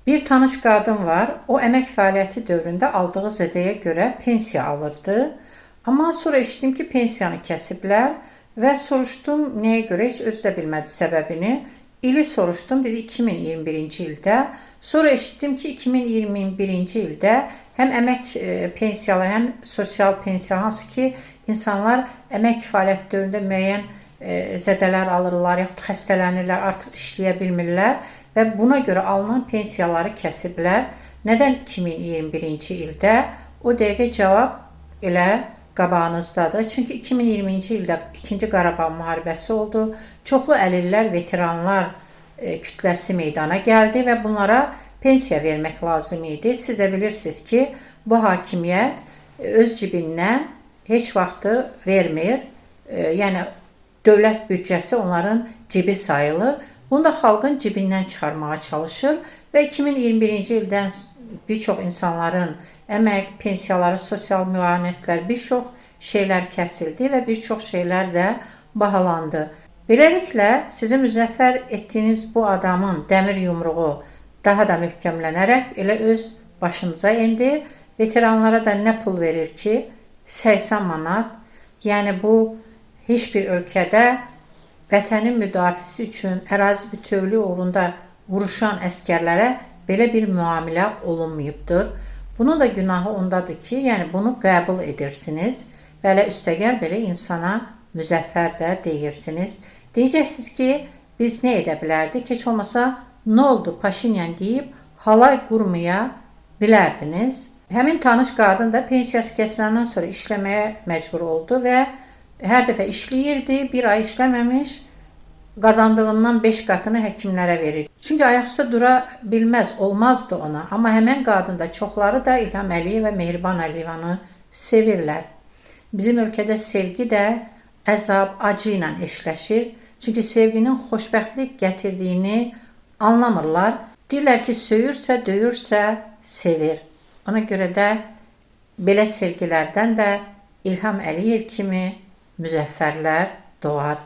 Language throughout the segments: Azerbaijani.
Bir tanış qadın var. O əmək fəaliyyəti dövründə aldığı zədəyə görə pensiya alırdı. Amma sonra eşitdim ki, pensiyanı kəsiblər və soruşdum nəyə görə, heç özü də bilmədi səbəbini. İli soruşdum, dedi 2021-ci ildə. Sonra eşitdim ki, 2021-ci ildə həm əmək pensiyaları, həm sosial pensiya, hansı ki, insanlar əmək fəaliyyəti dövründə müəyyən zədələr alırlar, yaxud xəstələnirlər, artıq işləyə bilmirlər və buna görə alınan pensiyaları kəsiblər. Nədən 2021-ci ildə? O dəqiqə cavab elə qabağınızdadır. Çünki 2020-ci ildə 2-ci Qarabağ müharibəsi oldu. Çoxlu əlillər, veteranlar kütləsi meydana gəldi və bunlara pensiya vermək lazım idi. Siz də bilirsiniz ki, bu hakimiyyət öz cibindən heç vaxtı vermir. Yəni, dövlət büdcəsi onların cibi sayılır. Bunu da xalqın cibindən çıxarmağa çalışır və 2021-ci ildən bir çox insanların əmək, pensiyaları, sosial müayinətlər, bir çox şeylər kəsildi və bir çox şeylər də bahalandı. Beləliklə, sizin müzəffər etdiyiniz bu adamın dəmir yumruğu daha da möhkəmlənərək elə öz başınıza indi. Veteranlara da nə pul verir ki? 80 manat. Yəni, bu heç bir ölkədə vətənin müdafiəsi üçün ərazi bütövlüyü uğrunda vuruşan əskərlərə belə bir müamilə olunmayıbdır. Bunun da günahı ondadır ki, yəni bunu qəbul edirsiniz və elə üstəgəl belə insana müzəffər də deyirsiniz. Deyəcəksiniz ki, biz nə edə bilərdik? Heç olmasa nə oldu Paşinyan deyib halay qurmaya bilərdiniz. Həmin tanış qadın da pensiyası kəsiləndən sonra işləməyə məcbur oldu və hər dəfə işləyirdi, bir ay işləməmiş, qazandığından 5 qatını həkimlərə verirdi. Çünki ayaqüstə dura bilməz, olmazdı ona. Amma həmən qadın da, çoxları da İlham Əliyev və Mehriban Əliyevanı sevirlər. Bizim ölkədə sevgi də əzab, acı ilə eşləşir. Çünki sevginin xoşbəxtlik gətirdiyini anlamırlar. Deyirlər ki, söyürsə, döyürsə, sevir. Ona görə də belə sevgilərdən də İlham Əliyev kimi müzəffərlər doğar.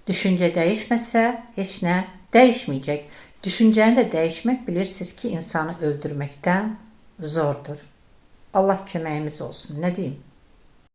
Düşüncə dəyişməsə, heç nə dəyişməyəcək. Düşüncəni də dəyişmək bilirsiniz ki, insanı öldürməkdən zordur. Allah köməyimiz olsun. Nə deyim?